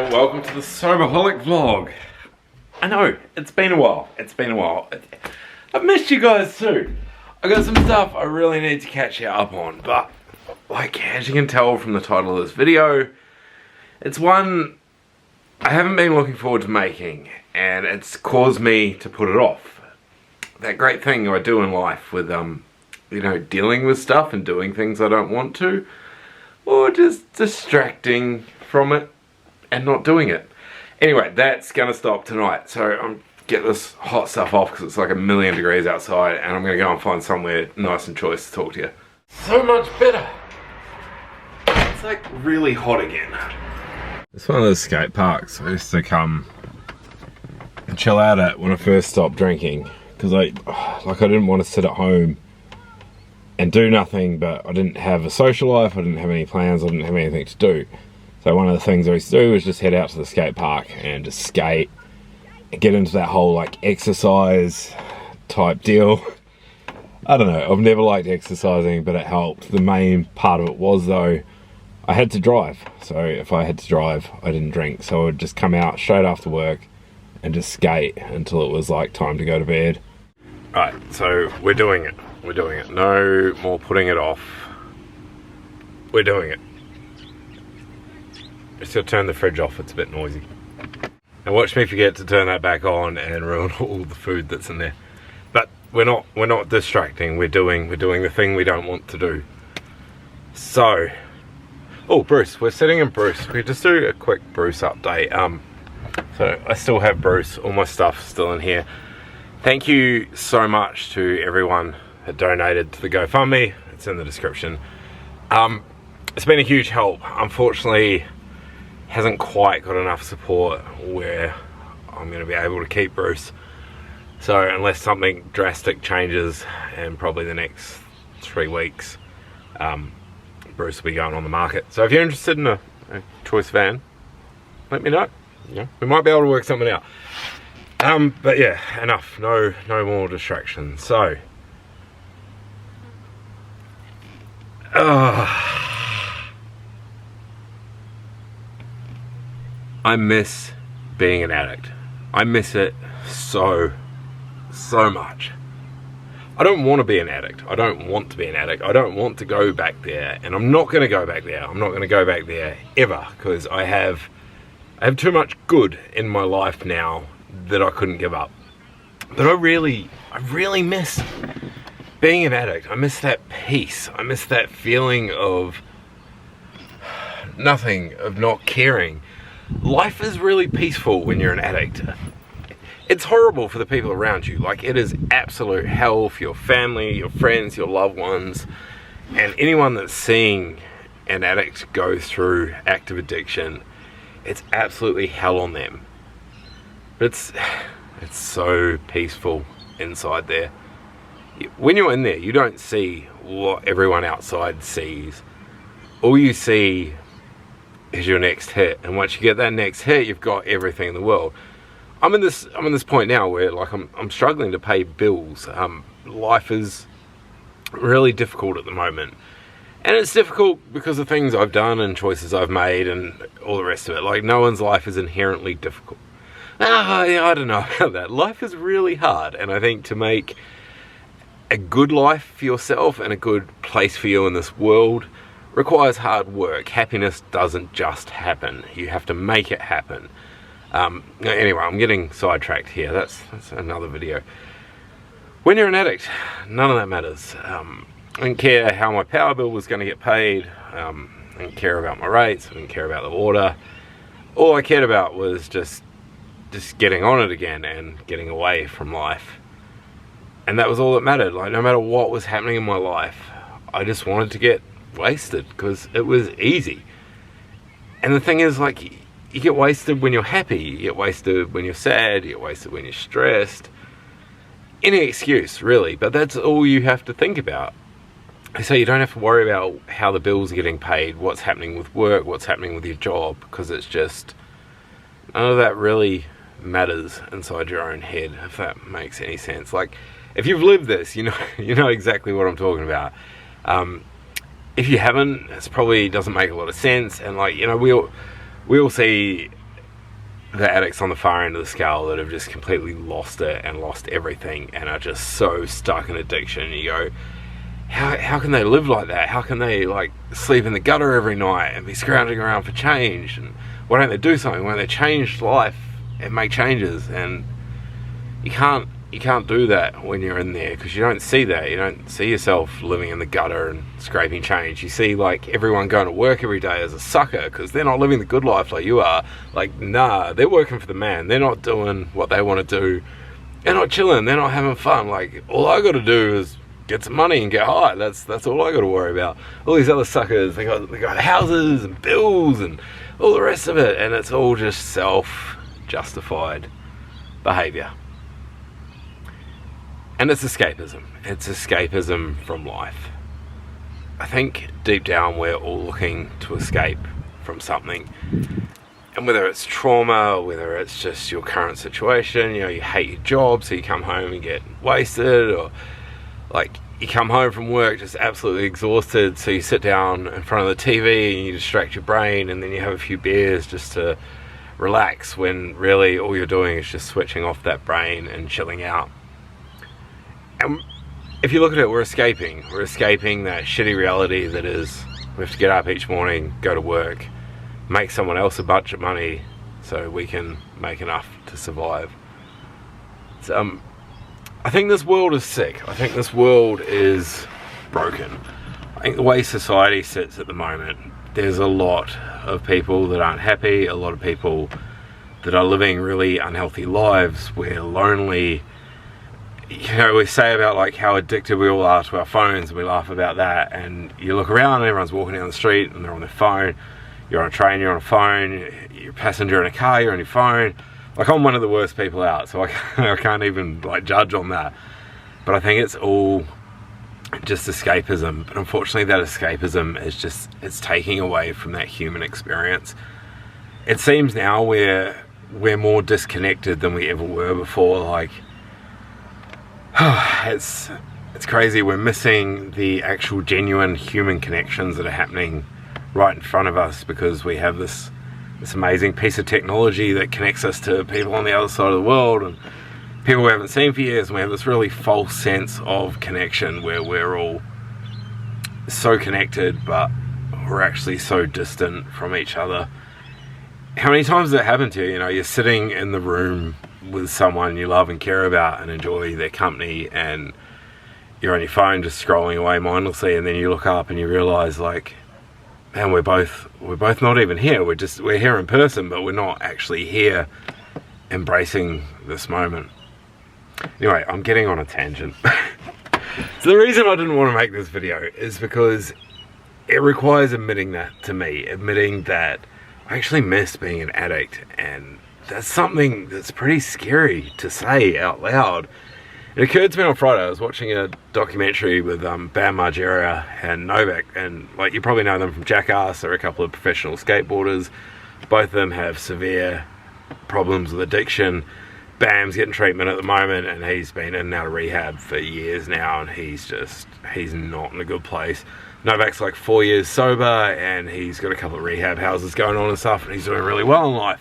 and welcome to the soberholic vlog. I know, it's been a while, I've missed you guys too. I got some stuff I really need to catch you up on, but like as you can tell from the title of this video, it's one I haven't been looking forward to making, and it's caused me to put it off. That great thing I do in life with you know, dealing with stuff and doing things I don't want to, or just distracting from it and not doing it. Anyway, that's gonna stop tonight, so I'm get this hot stuff off because it's like 1,000,000 degrees outside, and I'm gonna go and find somewhere nice and choice to talk to you. So much better. It's like really hot again. It's one of those skate parks I used to come and chill out at when I first stopped drinking, because I didn't want to sit at home and do nothing, but I didn't have a social life, I didn't have any plans, I didn't have anything to do. So one of the things I used to do was just head out to the skate park and just skate and get into that whole like exercise type deal. I don't know, I've never liked exercising, but it helped. The main part of it was though, I had to drive. So if I had to drive, I didn't drink. So I would just come out straight after work and just skate until it was like time to go to bed. Right, so we're doing it. We're doing it. No more putting it off. We're doing it. Just gotta turn the fridge off, it's a bit noisy. And watch me forget to turn that back on and ruin all the food that's in there. But we're not distracting, we're doing the thing we don't want to do. So, oh Bruce, we're sitting in Bruce. We just do a quick Bruce update. So I still have Bruce, all my stuff still in here. Thank you so much to everyone that donated to the GoFundMe, it's in the description. It's been a huge help. Unfortunately, hasn't quite got enough support where I'm going to be able to keep Bruce. So unless something drastic changes in probably the next 3 weeks, Bruce will be going on the market. So if you're interested in a choice van, let me know. You know, we might be able to work something out. But yeah, enough. No more distractions. So, I miss being an addict. I miss it so much. I don't want to be an addict. I don't want to be an addict. I don't want to go back there, and I'm not going to go back there. I'm not going to go back there ever, because I have too much good in my life now that I couldn't give up. But I really miss being an addict. I miss that peace. I miss that feeling of nothing, of not caring. Life is really peaceful when you're an addict. It's horrible for the people around you. Like, it is absolute hell for your family, your friends, your loved ones, and anyone that's seeing an addict go through active addiction. It's absolutely hell on them. But it's so peaceful inside there. When you're in there, you don't see what everyone outside sees. All you see is your next hit, and once you get that next hit, you've got everything in the world. I'm in this point now where like I'm struggling to pay bills. Life is really difficult at the moment, and it's difficult because of things I've done and choices I've made and all the rest of it. Like, no one's life is inherently difficult. I don't know about that. Life is really hard, and I think to make a good life for yourself and a good place for you in this world requires hard work. Happiness doesn't just happen. You have to make it happen. Anyway, I'm getting sidetracked here. That's another video. When you're an addict, none of that matters. I didn't care how my power bill was going to get paid. I didn't care about my rates. I didn't care about the water. All I cared about was just getting on it again and getting away from life. And that was all that mattered. Like, no matter what was happening in my life, I just wanted to get wasted because it was easy. And the thing is, like, you get wasted when you're happy, you get wasted when you're sad, you get wasted when you're stressed. Any excuse, really, but that's all you have to think about. So you don't have to worry about how the bills are getting paid, what's happening with work, what's happening with your job, because it's just, none of that really matters inside your own head, if that makes any sense. Like, if you've lived this, you know exactly what I'm talking about. If you haven't, it probably doesn't make a lot of sense. And like, you know, we all see the addicts on the far end of the scale that have just completely lost it and lost everything and are just so stuck in addiction. You go, how can they live like that? How can they like sleep in the gutter every night and be scrounging around for change? And why don't they do something? Why don't they change life and make changes? And you can't do that when you're in there, because you don't see that. You don't see yourself living in the gutter and scraping change. You see like everyone going to work every day as a sucker because they're not living the good life like you are. Like, nah, they're working for the man. They're not doing what they want to do. They're not chilling. They're not having fun. Like, all I got to do is get some money and get high. That's all I got to worry about. All these other suckers, they got houses and bills and all the rest of it, and it's all just self-justified behavior. And it's escapism. It's escapism from life. I think deep down we're all looking to escape from something. And whether it's trauma, whether it's just your current situation, you hate your job, so you come home and get wasted, or like you come home from work just absolutely exhausted, so you sit down in front of the TV and you distract your brain, and then you have a few beers just to relax, when really all you're doing is just switching off that brain and chilling out. And if you look at it, we're escaping that shitty reality that is, we have to get up each morning, go to work, make someone else a bunch of money so we can make enough to survive. So, I think this world is sick. I think this world is broken. I think the way society sits at the moment, there's a lot of people that aren't happy, a lot of people that are living really unhealthy lives. We're lonely. We say about like how addicted we all are to our phones, and we laugh about that, and you look around and everyone's walking down the street and they're on their phone. You're on a train, you're on a phone. You're a passenger in a car, you're on your phone. Like, I'm one of the worst people out, so I can't even like judge on that. But I think it's all just escapism. But unfortunately that escapism is just, it's taking away from that human experience. It seems now we're more disconnected than we ever were before. Like, it's crazy. We're missing the actual genuine human connections that are happening right in front of us, because we have this amazing piece of technology that connects us to people on the other side of the world and people we haven't seen for years, and we have this really false sense of connection where we're all so connected but we're actually so distant from each other. How many times does that happen to you? You're sitting in the room with someone you love and care about and enjoy their company, and you're on your phone just scrolling away mindlessly, and then you look up and you realize, like, man, we're both not even here. We're here in person, but we're not actually here embracing this moment. Anyway, I'm getting on a tangent. So the reason I didn't want to make this video is because it requires admitting that to me, admitting that I actually miss being an addict, and that's something that's pretty scary to say out loud. It occurred to me on Friday. I was watching a documentary with Bam Margera and Novak, and like, you probably know them from Jackass. They're a couple of professional skateboarders. Both of them have severe problems with addiction. Bam's getting treatment at the moment, and he's been in and out of rehab for years now, and he's not in a good place. Novak's like 4 years sober, and he's got a couple of rehab houses going on and stuff, and he's doing really well in life.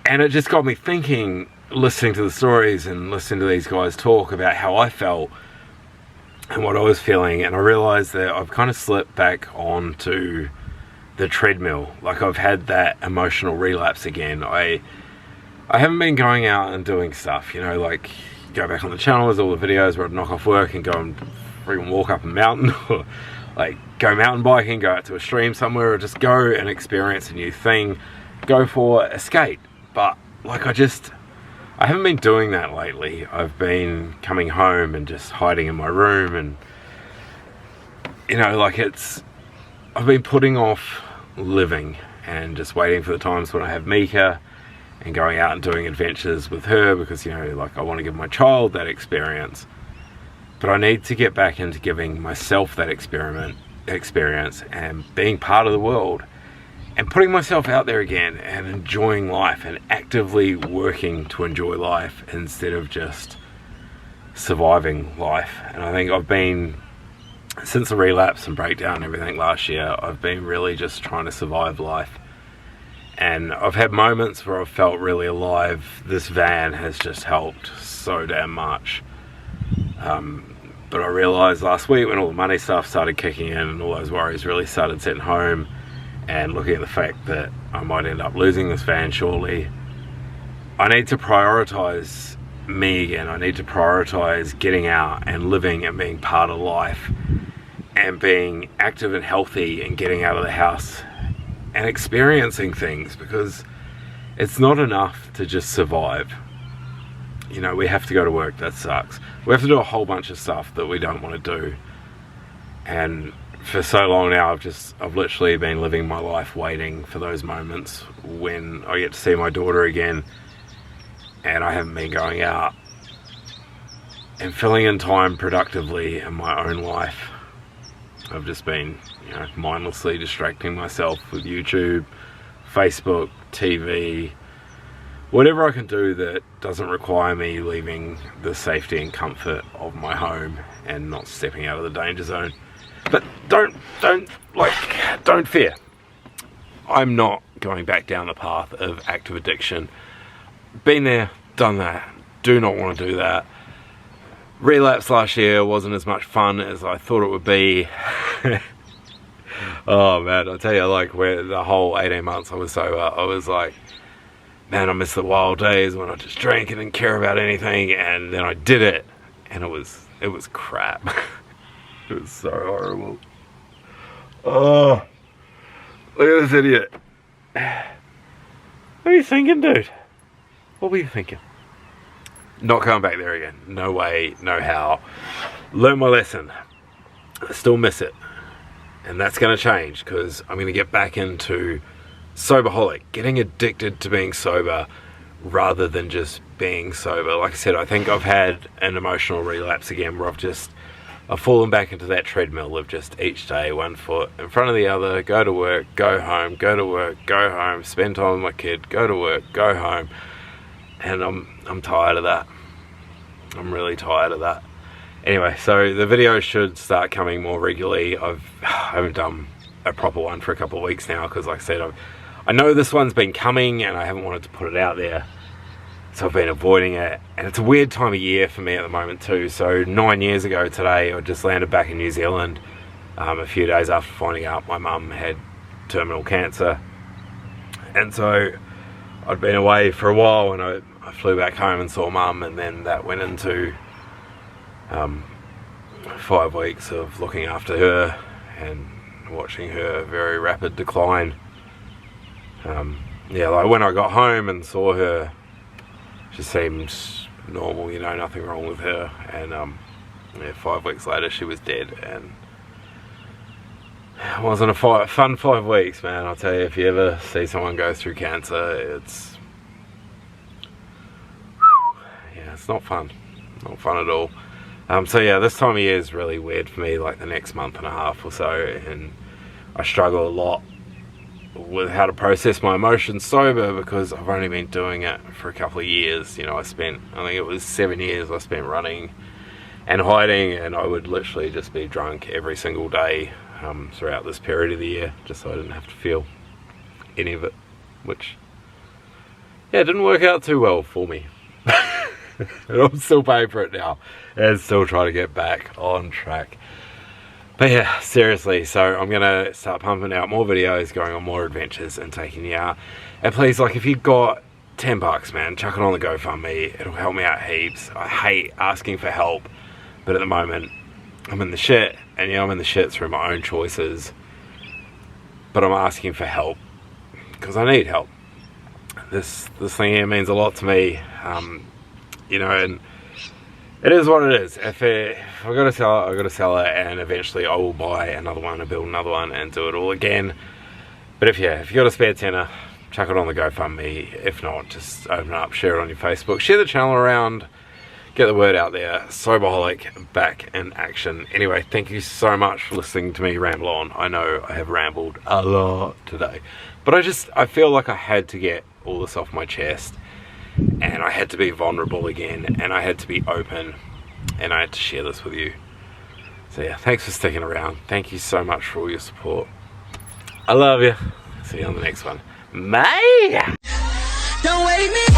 And it just got me thinking, listening to the stories and listening to these guys talk about how I felt and what I was feeling, and I realized that I've kind of slipped back onto the treadmill. Like, I've had that emotional relapse again. I haven't been going out and doing stuff, like go back on the channel, there's all the videos where I'd knock off work and go and freaking walk up a mountain, or like go mountain biking, go out to a stream somewhere, or just go and experience a new thing, go for a skate. But like, I haven't been doing that lately. I've been coming home and just hiding in my room, and I've been putting off living and just waiting for the times when I have Mika and going out and doing adventures with her, because I want to give my child that experience. But I need to get back into giving myself that experience and being part of the world and putting myself out there again and enjoying life and actively working to enjoy life instead of just surviving life. And I think I've been, since the relapse and breakdown and everything last year, I've been really just trying to survive life. And I've had moments where I've felt really alive. This van has just helped so damn much. But I realised last week when all the money stuff started kicking in and all those worries really started setting home, and looking at the fact that I might end up losing this van shortly, I need to prioritise me again. I need to prioritise getting out and living and being part of life and being active and healthy and getting out of the house and experiencing things, because it's not enough to just survive. You know, we have to go to work, that sucks. We have to do a whole bunch of stuff that we don't want to do. And for so long now, I've literally been living my life waiting for those moments when I get to see my daughter again, and I haven't been going out and filling in time productively in my own life. I've just been, you know, mindlessly distracting myself with YouTube, Facebook, TV, whatever I can do that doesn't require me leaving the safety and comfort of my home and not stepping out of the danger zone. But don't fear. I'm not going back down the path of active addiction. Been there, done that. Do not want to do that. Relapse last year wasn't as much fun as I thought it would be. Oh man, I tell you, like, where the whole 18 months I was sober, I was like, man, I miss the wild days when I just drank and didn't care about anything, and then I did it, and it was crap. It was so horrible. Oh, look at this idiot. What are you thinking, dude? What were you thinking? Not coming back there again. No way, no how. Learn my lesson. I still miss it. And that's going to change, because I'm going to get back into soberholic, getting addicted to being sober rather than just being sober. Like I said, I think I've had an emotional relapse again where I've fallen back into that treadmill of just each day, one foot in front of the other, go to work, go home, go to work, go home, spend time with my kid, go to work, go home. And I'm tired of that. I'm really tired of that. Anyway, so the videos should start coming more regularly. I haven't done a proper one for a couple of weeks now, because like I said, I know this one's been coming and I haven't wanted to put it out there, so I've been avoiding it. And it's a weird time of year for me at the moment too. So 9 years ago today, I just landed back in New Zealand a few days after finding out my mum had terminal cancer. And so I'd been away for a while, and I flew back home and saw mum, and then that went into 5 weeks of looking after her and watching her very rapid decline. Yeah, like when I got home and saw her, she seemed normal, you know, nothing wrong with her. And yeah, 5 weeks later she was dead, and it wasn't a fun 5 weeks, man. I'll tell you, if you ever see someone go through cancer, it's not fun. Not fun at all. So yeah, this time of year is really weird for me, like the next month and a half or so, and I struggle a lot with how to process my emotions sober, because I've only been doing it for a couple of years. You know, I think it was 7 years I spent running and hiding, and I would literally just be drunk every single day throughout this period of the year, just so I didn't have to feel any of it, which, yeah, didn't work out too well for me. And I'm still paying for it now, and still trying to get back on track. But yeah, seriously, so I'm gonna start pumping out more videos, going on more adventures and taking you out. And please, like, if you've got $10, man, chuck it on the GoFundMe. It'll help me out heaps. I hate asking for help, but at the moment I'm in the shit, and yeah, I'm in the shit through my own choices, but I'm asking for help because I need help. This thing here means a lot to me. You know, and it is what it is. If I've got to sell it, I've got to sell it, and eventually I will buy another one and build another one and do it all again. But if you got a spare tenner, chuck it on the GoFundMe. If not, just open it up, share it on your Facebook, share the channel around, get the word out there. Soberholic back in action. Anyway, thank you so much for listening to me ramble on. I know I have rambled a lot today, but I feel like I had to get all this off my chest. And I had to be vulnerable again, and I had to be open, and I had to share this with you. So yeah, thanks for sticking around. Thank you so much for all your support. I love you. See you on the next one. Bye! Don't wake me